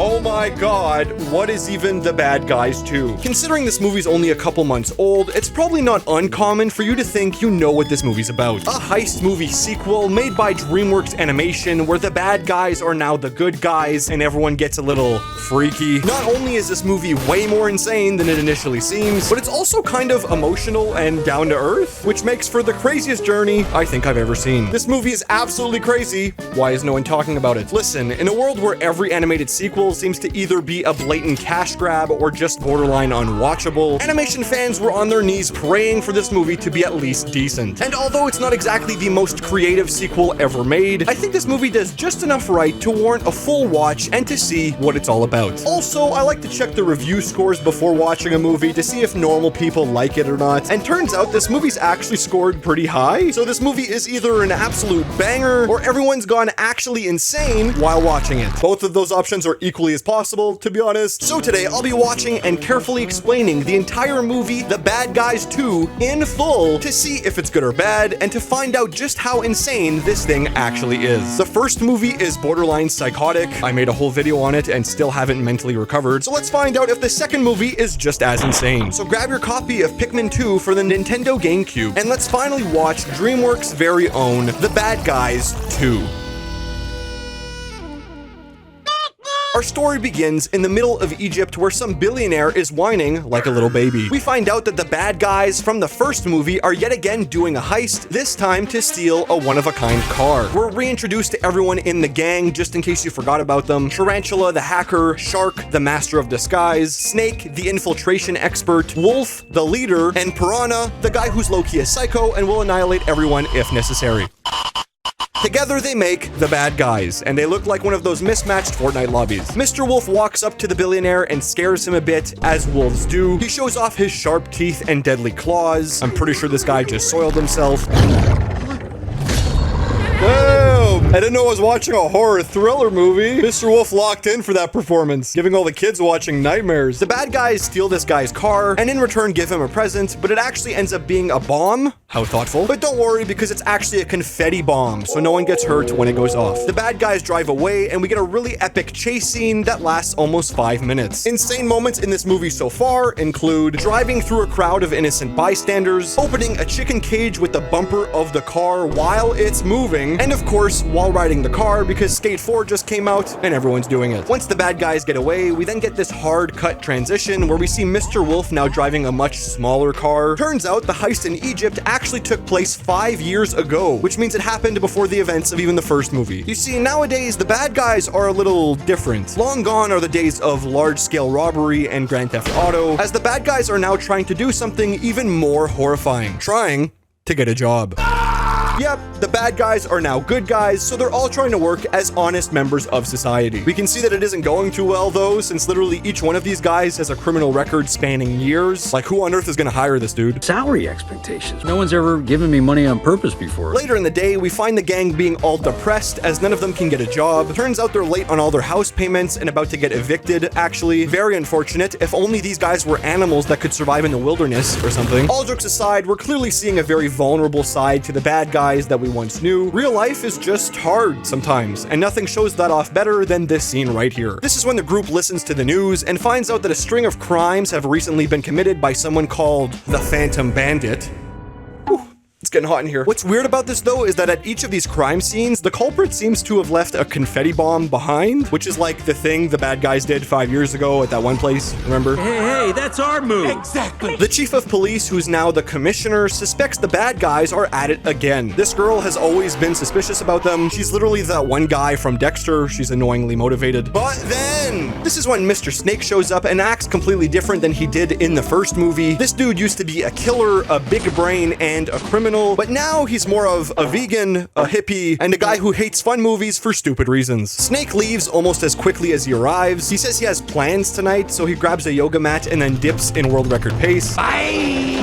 Oh my god, what is even The Bad Guys 2? Considering this movie's only a couple months old, it's probably not uncommon for you to think you know what this movie's about. A heist movie sequel made by DreamWorks Animation where the bad guys are now the good guys and everyone gets a little freaky. Not only is this movie way more insane than it initially seems, but it's also kind of emotional and down to earth, which makes for the craziest journey I think I've ever seen. This movie is absolutely crazy. Why is no one talking about it? Listen, in a world where every animated sequel seems to either be a blatant cash grab or just borderline unwatchable, animation fans were on their knees praying for this movie to be at least decent. And although it's not exactly the most creative sequel ever made, I think this movie does just enough right to warrant a full watch and to see what it's all about. Also, I like to check the review scores before watching a movie to see if normal people like it or not, and turns out this movie's actually scored pretty high, so this movie is either an absolute banger or everyone's gone actually insane while watching it. Both of those options are equally as possible, to be honest. So today I'll be watching and carefully explaining the entire movie The Bad Guys 2 in full to see if it's good or bad and to find out just how insane this thing actually is. The first movie is borderline psychotic. I made a whole video on it and still haven't mentally recovered, so let's find out if the second movie is just as insane. So grab your copy of Pikmin 2 for the Nintendo GameCube and let's finally watch DreamWorks' very own The Bad Guys 2. Our story begins in the middle of Egypt where some billionaire is whining like a little baby. We find out that the bad guys from the first movie are yet again doing a heist, this time to steal a one-of-a-kind car. We're reintroduced to everyone in the gang just in case you forgot about them. Tarantula, the hacker, Shark, the master of disguise, Snake, the infiltration expert, Wolf, the leader, and Piranha, the guy who's low-key a psycho and will annihilate everyone if necessary. Together they make The Bad Guys, and they look like one of those mismatched Fortnite lobbies. Mr. Wolf walks up to the billionaire and scares him a bit, as wolves do. He shows off his sharp teeth and deadly claws. I'm pretty sure this guy just soiled himself. I didn't know I was watching a horror thriller movie. Mr. Wolf locked in for that performance, giving all the kids watching nightmares. The bad guys steal this guy's car and in return give him a present, but it actually ends up being a bomb. How thoughtful. But don't worry because it's actually a confetti bomb, so no one gets hurt when it goes off. The bad guys drive away and we get a really epic chase scene that lasts almost 5 minutes. Insane moments in this movie so far include driving through a crowd of innocent bystanders, opening a chicken cage with the bumper of the car while it's moving, and of course, while riding the car because Skate 4 just came out and everyone's doing it. Once the bad guys get away, we then get this hard cut transition where we see Mr. Wolf now driving a much smaller car. Turns out the heist in Egypt actually took place 5 years ago, which means it happened before the events of even the first movie. You see, nowadays, the bad guys are a little different. Long gone are the days of large-scale robbery and Grand Theft Auto, as the bad guys are now trying to do something even more horrifying. Trying to get a job. Yep, the bad guys are now good guys, so they're all trying to work as honest members of society. We can see that it isn't going too well though, since literally each one of these guys has a criminal record spanning years. Like, who on earth is gonna hire this dude? Salary expectations. No one's ever given me money on purpose before. Later in the day, we find the gang being all depressed as none of them can get a job. Turns out they're late on all their house payments and about to get evicted, actually. Very unfortunate. If only these guys were animals that could survive in the wilderness or something. All jokes aside, we're clearly seeing a very vulnerable side to the bad guys that we once knew. Real life is just hard sometimes, and nothing shows that off better than this scene right here. This is when the group listens to the news and finds out that a string of crimes have recently been committed by someone called the Phantom Bandit. It's getting hot in here. What's weird about this though is that at each of these crime scenes, the culprit seems to have left a confetti bomb behind, which is like the thing the bad guys did 5 years ago at that one place, remember? Hey, that's our move. Exactly. The chief of police, who's now the commissioner, suspects the bad guys are at it again. This girl has always been suspicious about them. She's literally that one guy from Dexter. She's annoyingly motivated. But then, this is when Mr. Snake shows up and acts completely different than he did in the first movie. This dude used to be a killer, a big brain, and a criminal, but now he's more of a vegan, a hippie, and a guy who hates fun movies for stupid reasons. Snake leaves almost as quickly as he arrives. He says he has plans tonight, so he grabs a yoga mat and then dips in world record pace. Bye.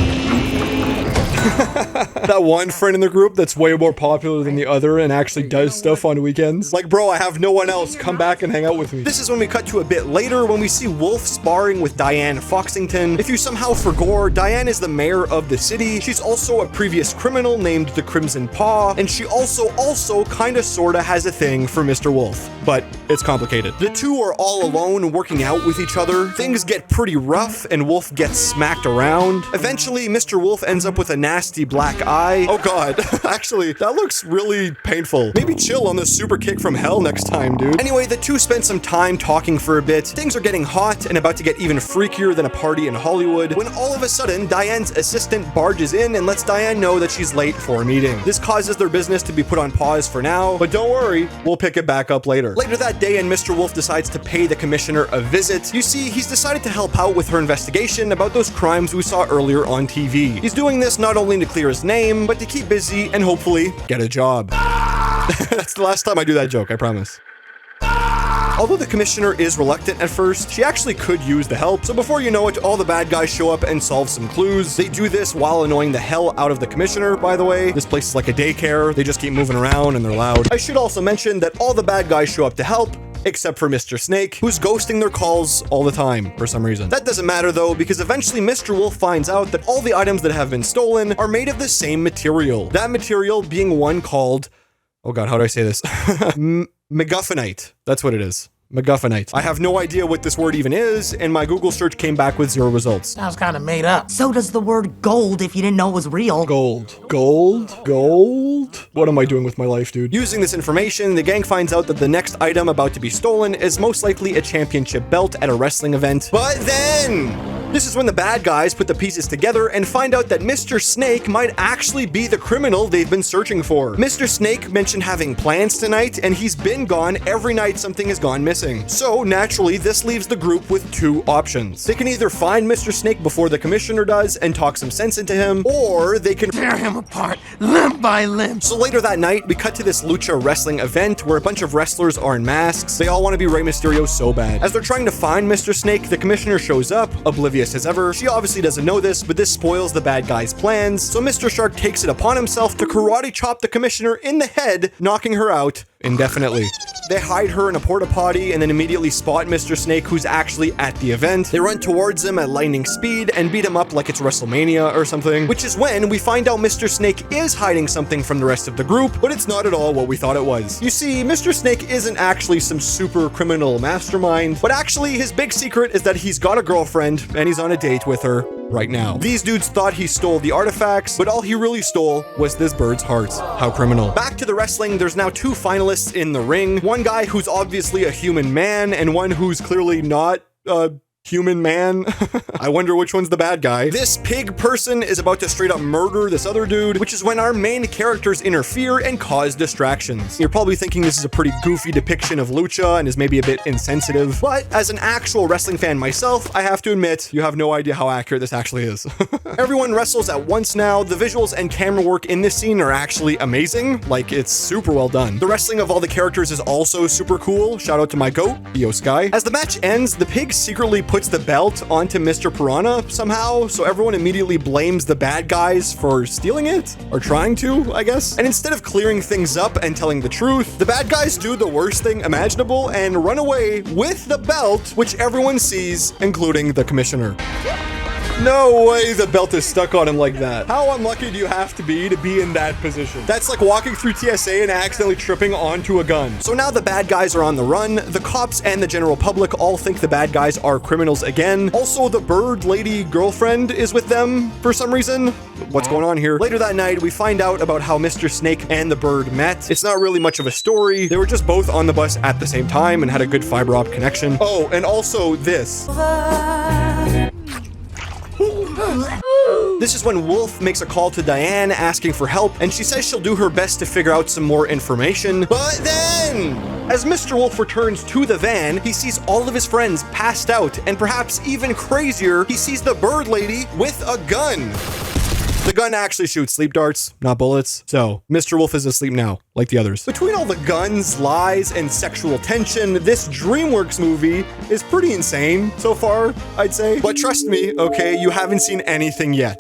That one friend in the group that's way more popular than the other and actually does stuff on weekends. Like, bro, I have no one else. Come back and hang out with me. This is when we cut to a bit later when we see Wolf sparring with Diane Foxington. If you somehow forgot, Diane is the mayor of the city. She's also a previous criminal named the Crimson Paw, and she also kinda sorta has a thing for Mr. Wolf. But it's complicated. The two are all alone working out with each other. Things get pretty rough and Wolf gets smacked around. Eventually, Mr. Wolf ends up with a nasty black eye. Oh god, actually, that looks really painful. Maybe chill on the super kick from hell next time, dude. Anyway, the two spent some time talking for a bit. Things are getting hot and about to get even freakier than a party in Hollywood when all of a sudden, Diane's assistant barges in and lets Diane know that she's late for a meeting. This causes their business to be put on pause for now, but don't worry, we'll pick it back up later. Later that day, and Mr. Wolf decides to pay the commissioner a visit. You see, he's decided to help out with her investigation about those crimes we saw earlier on TV. He's doing this not only to clear his name, but to keep busy and hopefully get a job. That's the last time I do that joke, I promise. Although the commissioner is reluctant at first, she actually could use the help, so before you know it, all the bad guys show up and solve some clues. They do this while annoying the hell out of the commissioner, by the way. This place is like a daycare. They just keep moving around and they're loud. I should also mention that all the bad guys show up to help, except for Mr. Snake, who's ghosting their calls all the time for some reason. That doesn't matter though, because eventually Mr. Wolf finds out that all the items that have been stolen are made of the same material. That material being one called, oh god, how do I say this? Megamind. That's what it is. Megamind. I have no idea what this word even is, and my Google search came back with 0 results. Sounds kind of made up. So does the word gold if you didn't know it was real. Gold. Gold? Gold? What am I doing with my life, dude? Using this information, the gang finds out that the next item about to be stolen is most likely a championship belt at a wrestling event. But then, this is when the bad guys put the pieces together and find out that Mr. Snake might actually be the criminal they've been searching for. Mr. Snake mentioned having plans tonight, and he's been gone every night something has gone missing. So naturally, this leaves the group with two options. They can either find Mr. Snake before the commissioner does and talk some sense into him, or they can tear him apart, limb by limb. So later that night, we cut to this lucha wrestling event where a bunch of wrestlers are in masks. They all want to be Rey Mysterio so bad. As they're trying to find Mr. Snake, the commissioner shows up, oblivious as ever. She obviously doesn't know this, but this spoils the bad guy's plans. So Mr. Shark takes it upon himself to karate chop the commissioner in the head, knocking her out indefinitely. They hide her in a porta potty and then immediately spot Mr. Snake, who's actually at the event. They run towards him at lightning speed and beat him up like it's WrestleMania or something, which is when we find out Mr. Snake is hiding something from the rest of the group, but it's not at all what we thought it was. You see, Mr. Snake isn't actually some super criminal mastermind, but actually his big secret is that he's got a girlfriend and he's on a date with her right now. These dudes thought he stole the artifacts, but all he really stole was this bird's heart. How criminal. Back to the wrestling, there's now two finalists in the ring. One guy who's obviously a human man and one who's clearly not a human man. I wonder which one's the bad guy. This pig person is about to straight up murder this other dude, which is when our main characters interfere and cause distractions. You're probably thinking this is a pretty goofy depiction of lucha and is maybe a bit insensitive, but as an actual wrestling fan myself, I have to admit, you have no idea how accurate this actually is. Everyone wrestles at once now. The visuals and camera work in this scene are actually amazing. Like, it's super well done. The wrestling of all the characters is also super cool. Shout out to my goat, Io Sky. As the match ends, the pig secretly puts the belt onto Mr. Piranha somehow, so everyone immediately blames the bad guys for stealing it, or trying to, I guess. And instead of clearing things up and telling the truth, the bad guys do the worst thing imaginable and run away with the belt, which everyone sees, including the commissioner. No way the belt is stuck on him like that. How unlucky do you have to be in that position? That's like walking through TSA and accidentally tripping onto a gun. So now the bad guys are on the run. The cops and the general public all think the bad guys are criminals again. Also, the bird lady girlfriend is with them for some reason. What's going on here? Later that night, we find out about how Mr. Snake and the bird met. It's not really much of a story. They were just both on the bus at the same time and had a good fiber optic connection. Oh, and also this. This is when Wolf makes a call to Diane asking for help, and she says she'll do her best to figure out some more information. But then, as Mr. Wolf returns to the van, he sees all of his friends passed out, and perhaps even crazier, he sees the bird lady with a gun. The gun actually shoots sleep darts, not bullets. So Mr. Wolf is asleep now, like the others. Between all the guns, lies, and sexual tension, this DreamWorks movie is pretty insane so far, I'd say. But trust me, okay, you haven't seen anything yet.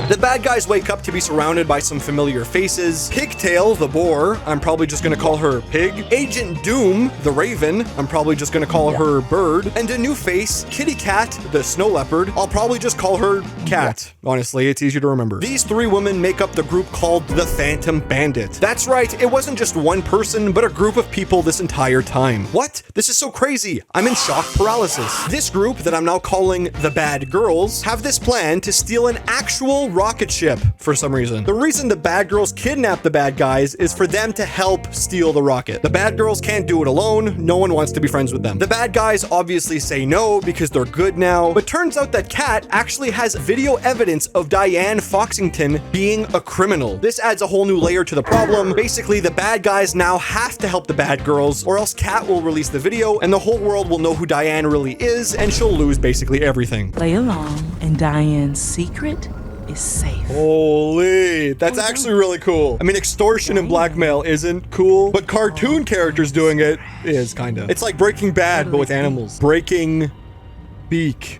The bad guys wake up to be surrounded by some familiar faces. Pigtail, the boar, I'm probably just gonna call her Pig. Agent Doom, the raven, I'm probably just gonna call her Bird. And a new face, Kitty Cat, the snow leopard, I'll probably just call her Cat. Honestly, it's easier to remember. These three women make up the group called the Phantom Bandit. That's right, it wasn't just one person, but a group of people this entire time. What? This is so crazy. I'm in shock paralysis. This group that I'm now calling the Bad Girls have this plan to steal an actual rocket ship for some reason. The reason the Bad Girls kidnap the bad guys is for them to help steal the rocket. The Bad Girls can't do it alone. No one wants to be friends with them. The bad guys obviously say no because they're good now, but turns out that Kat actually has video evidence of Diane Foxington being a criminal. This adds a whole new layer to the problem. Basically, the bad guys now have to help the Bad Girls, or else Kat will release the video and the whole world will know who Diane really is, and she'll lose basically everything. Play along, and Diane's secret is safe. Holy, that's actually really cool. I mean, extortion and blackmail isn't cool, but cartoon characters doing it is kinda. It's like Breaking Bad, but with animals. Breaking Beak.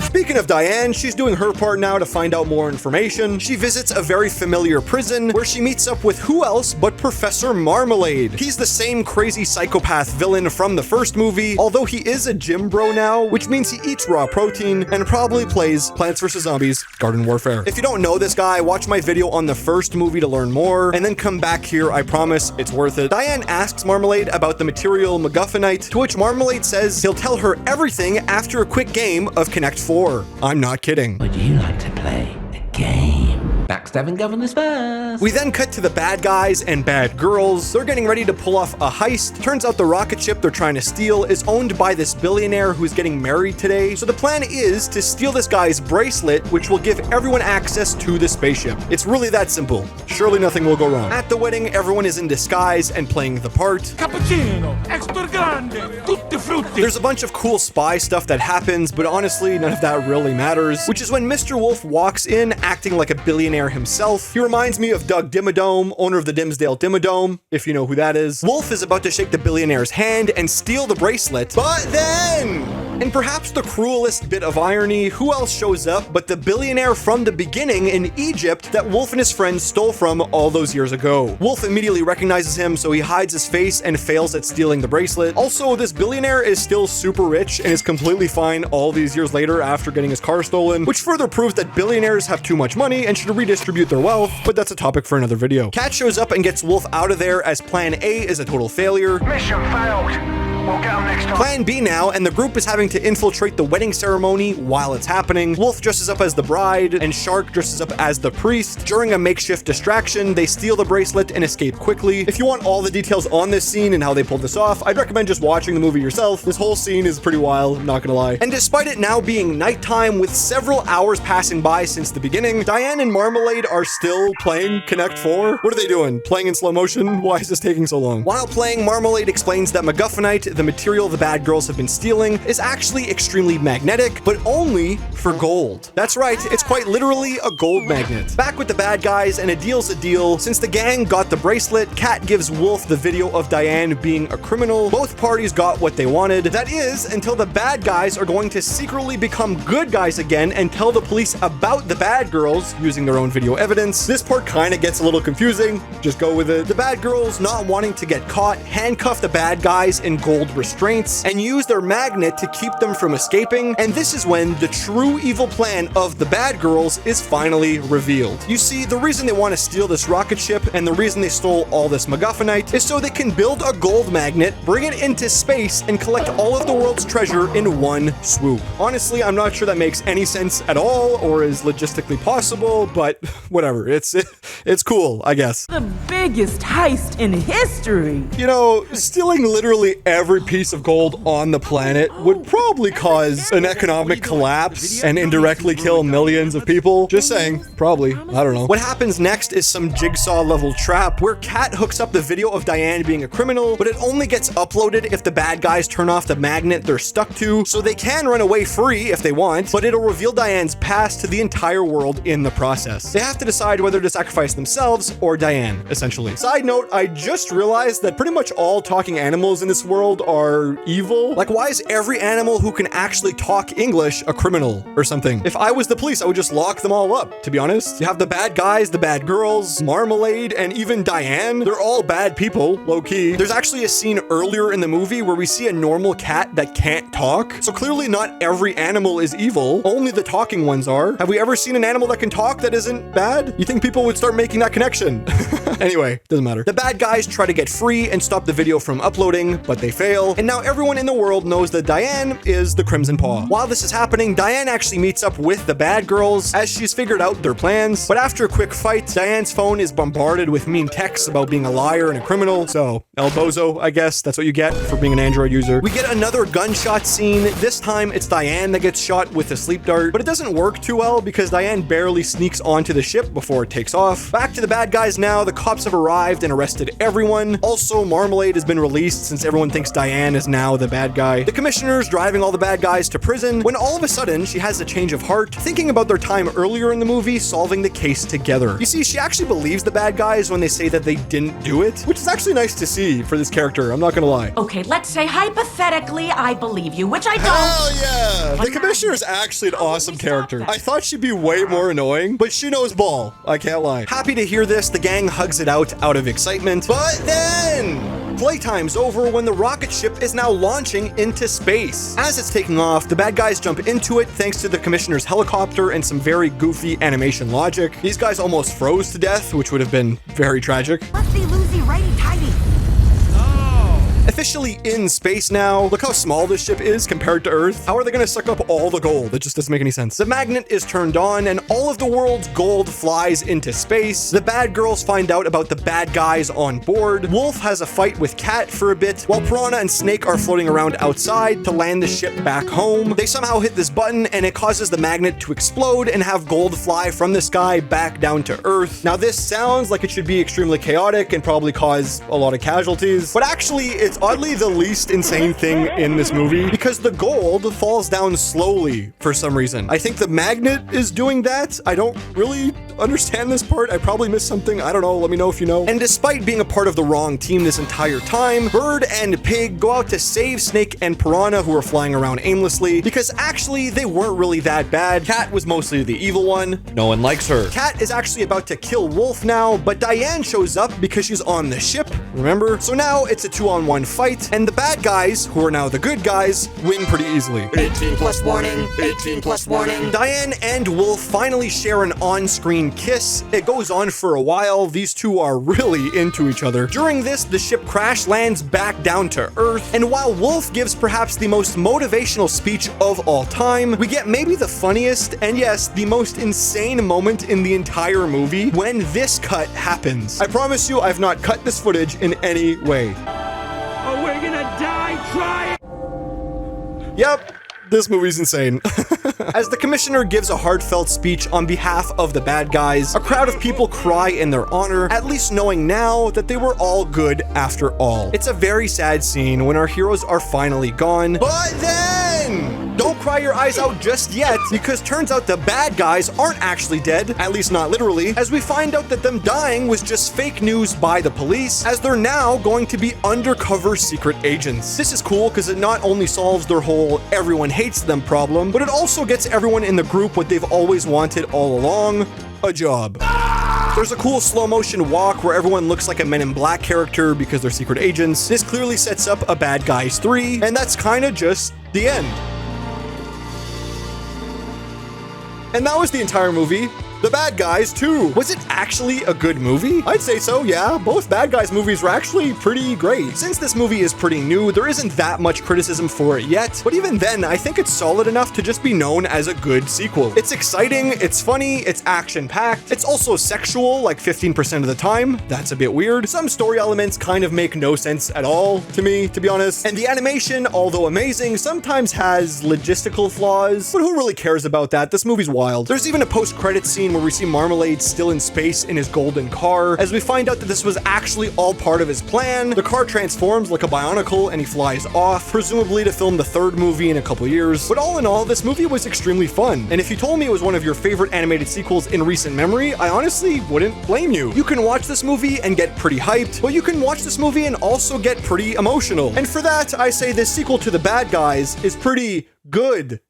Speaking of Diane, she's doing her part now to find out more information. She visits a very familiar prison where she meets up with who else but Professor Marmalade. He's the same crazy psychopath villain from the first movie, although he is a gym bro now, which means he eats raw protein and probably plays Plants vs. Zombies Garden Warfare. If you don't know this guy, watch my video on the first movie to learn more, and then come back here, I promise it's worth it. Diane asks Marmalade about the material MacGuffinite, to which Marmalade says he'll tell her everything after a quick game of Connect 4. I'm not kidding. Would you like to play a game? Backstabbing governors first. We then cut to the bad guys and bad girls. They're getting ready to pull off a heist. Turns out the rocket ship they're trying to steal is owned by this billionaire who's getting married today. So the plan is to steal this guy's bracelet, which will give everyone access to the spaceship. It's really that simple. Surely nothing will go wrong. At the wedding, everyone is in disguise and playing the part. Cappuccino, extra grande, tutti frutti. There's a bunch of cool spy stuff that happens, but honestly, none of that really matters, which is when Mr. Wolf walks in acting like a billionaire himself. He reminds me of Doug Dimmadome, owner of the Dimsdale Dimmadome, if you know who that is. Wolf is about to shake the billionaire's hand and steal the bracelet, but then, and perhaps the cruelest bit of irony, who else shows up but the billionaire from the beginning in Egypt that Wolf and his friends stole from all those years ago. Wolf immediately recognizes him, so he hides his face and fails at stealing the bracelet. Also, this billionaire is still super rich and is completely fine all these years later after getting his car stolen, which further proves that billionaires have too much money and should redistribute their wealth, but that's a topic for another video. Kat shows up and gets Wolf out of there as Plan A is a total failure. Mission failed. We'll get them next time. Plan B now, and the group is having to infiltrate the wedding ceremony while it's happening. Wolf dresses up as the bride, and Shark dresses up as the priest. During a makeshift distraction, they steal the bracelet and escape quickly. If you want all the details on this scene and how they pulled this off, I'd recommend just watching the movie yourself. This whole scene is pretty wild, not gonna lie. And despite it now being nighttime with several hours passing by since the beginning, Diane and Marmalade are still playing Connect 4. What are they doing? Playing in slow motion? Why is this taking so long? While playing, Marmalade explains that MacGuffinite, the material the bad girls have been stealing, is actually extremely magnetic, but only for gold. That's right, it's quite literally a gold magnet. Back with the bad guys, and a deal's a deal. Since the gang got the bracelet, Kat gives Wolf the video of Diane being a criminal. Both parties got what they wanted. That is, until the bad guys are going to secretly become good guys again and tell the police about the bad girls using their own video evidence. This part kind of gets a little confusing. Just go with it. The bad girls, not wanting to get caught, handcuff the bad guys in gold restraints and use their magnet to keep them from escaping. And this is when the true evil plan of the bad girls is finally revealed. You see, the reason they want to steal this rocket ship and the reason they stole all this MacGuffinite is so they can build a gold magnet, bring it into space, and collect all of the world's treasure in one swoop. Honestly, I'm not sure that makes any sense at all or is logistically possible, but whatever. It's cool, I guess. The biggest heist in history. You know, stealing literally every piece of gold on the planet would probably cause an economic collapse and indirectly kill millions of people. Just saying, probably. I don't know. What happens next is some jigsaw level trap where Kat hooks up the video of Diane being a criminal, but it only gets uploaded if the bad guys turn off the magnet they're stuck to, so they can run away free if they want, but it'll reveal Diane's past to the entire world in the process. They have to decide whether to sacrifice themselves or Diane, essentially. Side note, I just realized that pretty much all talking animals in this world are evil. Like, why is every animal who can actually talk English a criminal or something? If I was the police, I would just lock them all up, to be honest. You have the bad guys, the bad girls, Marmalade, and even Diane. They're all bad people, low-key. There's actually a scene earlier in the movie where we see a normal cat that can't talk. So clearly not every animal is evil, only the talking ones are. Have we ever seen an animal that can talk that isn't bad? You think people would start making that connection? Anyway, doesn't matter. The bad guys try to get free and stop the video from uploading, but they fail. And now everyone in the world knows that Diane is the Crimson Paw. While this is happening, Diane actually meets up with the bad girls as she's figured out their plans. But after a quick fight, Diane's phone is bombarded with mean texts about being a liar and a criminal. So, El Bozo, I guess that's what you get for being an Android user. We get another gunshot scene. This time it's Diane that gets shot with a sleep dart, but it doesn't work too well because Diane barely sneaks onto the ship before it takes off. Back to the bad guys now. The cops have arrived and arrested everyone. Also, Marmalade has been released since everyone thinks Diane is now the bad guy. The commissioner's driving all the bad guys to prison when all of a sudden she has a change of heart, thinking about their time earlier in the movie solving the case together. You see, she actually believes the bad guys when they say that they didn't do it, which is actually nice to see for this character, I'm not gonna lie. Okay, let's say hypothetically I believe you, which I don't. Hell yeah! The commissioner is actually an awesome character. I thought she'd be way more annoying, but she knows ball. I can't lie. Happy to hear this, the gang hugs it out of excitement. But then playtime's over when the rocket ship is now launching into space. As it's taking off, the bad guys jump into it thanks to the commissioner's helicopter and some very goofy animation logic. These guys almost froze to death, which would have been very tragic. Lefty loosey, righty tighty. Officially in space now. Look how small this ship is compared to Earth. How are they gonna suck up all the gold? It just doesn't make any sense. The magnet is turned on and all of the world's gold flies into space. The bad girls find out about the bad guys on board. Wolf has a fight with Kat for a bit, while Piranha and Snake are floating around outside to land the ship back home. They somehow hit this button and it causes the magnet to explode and have gold fly from the sky back down to Earth. Now this sounds like it should be extremely chaotic and probably cause a lot of casualties, but actually it's oddly the least insane thing in this movie because the gold falls down slowly for some reason. I think the magnet is doing that. I don't really understand this part. I probably missed something. I don't know. Let me know if you know. And despite being a part of the wrong team this entire time, Bird and Pig go out to save Snake and Piranha, who are flying around aimlessly, because actually they weren't really that bad. Kat was mostly the evil one. No one likes her. Kat is actually about to kill Wolf now, but Diane shows up because she's on the ship, remember? So now it's a 2-on-1 fight, and the bad guys, who are now the good guys, win pretty easily. 18 plus warning, 18 plus warning. Diane and Wolf finally share an on-screen kiss. It goes on for a while. These two are really into each other. During this, the ship crash lands back down to Earth, and while Wolf gives perhaps the most motivational speech of all time, we get maybe the funniest, and yes, the most insane moment in the entire movie when this cut happens. I promise you, I've not cut this footage in any way. Oh, we're gonna die trying! Yep. This movie's insane. As the commissioner gives a heartfelt speech on behalf of the bad guys, a crowd of people cry in their honor, at least knowing now that they were all good after all. It's a very sad scene when our heroes are finally gone, but then don't cry your eyes out just yet, because turns out the bad guys aren't actually dead, at least not literally, as we find out that them dying was just fake news by the police, as they're now going to be undercover secret agents. This is cool because it not only solves their whole everyone hates them problem, but it also gets everyone in the group what they've always wanted all along: a job. There's a cool slow motion walk where everyone looks like a Men in Black character because they're secret agents. This clearly sets up a Bad Guys 3, and that's kind of just the end. And that was the entire movie. The Bad Guys 2. Was it actually a good movie? I'd say so, yeah. Both Bad Guys movies were actually pretty great. Since this movie is pretty new, there isn't that much criticism for it yet, but even then, I think it's solid enough to just be known as a good sequel. It's exciting, it's funny, it's action-packed, it's also sexual like 15% of the time. That's a bit weird. Some story elements kind of make no sense at all to me, to be honest. And the animation, although amazing, sometimes has logistical flaws, but who really cares about that? This movie's wild. There's even a post-credits scene where we see Marmalade still in space in his golden car, as we find out that this was actually all part of his plan. The car transforms like a bionicle and he flies off, presumably to film the third movie in a couple years. But all in all, this movie was extremely fun, and if you told me it was one of your favorite animated sequels in recent memory, I honestly wouldn't blame you. You can watch this movie and get pretty hyped, but you can watch this movie and also get pretty emotional. And for that, I say this sequel to The Bad Guys is pretty good,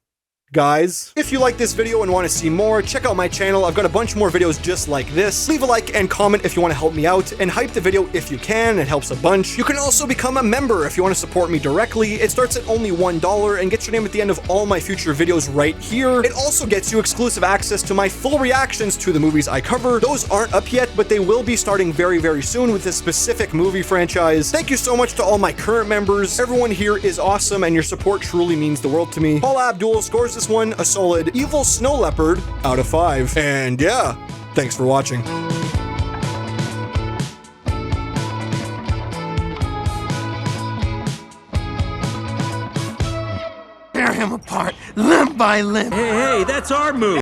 guys. If you like this video and want to see more, check out my channel. I've got a bunch more videos just like this. Leave a like and comment if you want to help me out, and hype the video if you can. It helps a bunch. You can also become a member if you want to support me directly. It starts at only $1 and gets your name at the end of all my future videos right here. It also gets you exclusive access to my full reactions to the movies I cover. Those aren't up yet, but they will be starting very, very soon with this specific movie franchise. Thank you so much to all my current members. Everyone here is awesome, and your support truly means the world to me. Paula Abdul scores this one a solid evil snow leopard out of 5. And yeah, thanks for watching. Tear him apart, limb by limb. Hey, that's our move.